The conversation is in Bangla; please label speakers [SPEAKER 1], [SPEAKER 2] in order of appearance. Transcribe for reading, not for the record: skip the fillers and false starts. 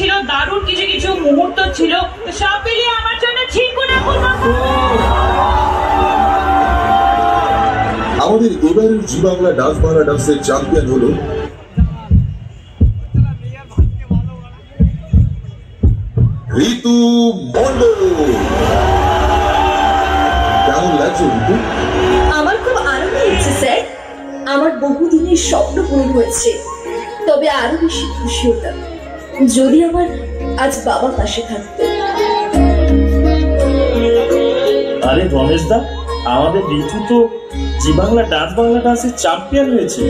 [SPEAKER 1] ছিল, দারুণ কিছু কিছু মুহূর্ত ছিল, সব মিলিয়ে আমার জন্য
[SPEAKER 2] আমাদের এবারের জি বাংলা ডান্স বাংলা ডান্সের চ্যাম্পিয়ন হলো ঋতু মণ্ডল। কেমন লাগছে ঋতু?
[SPEAKER 3] আমার খুব আনন্দ হচ্ছে স্যার, আমার বহুদিনের স্বপ্ন পূরণ হয়েছে। তবে আরো বেশি খুশি হতাম যদি আমার আজ বাবা পাশে থাকতো।
[SPEAKER 4] আরে রমেশ দা, আমাদের ঋতু তো জি বাংলা ডান্সের চ্যাম্পিয়ন হয়েছে।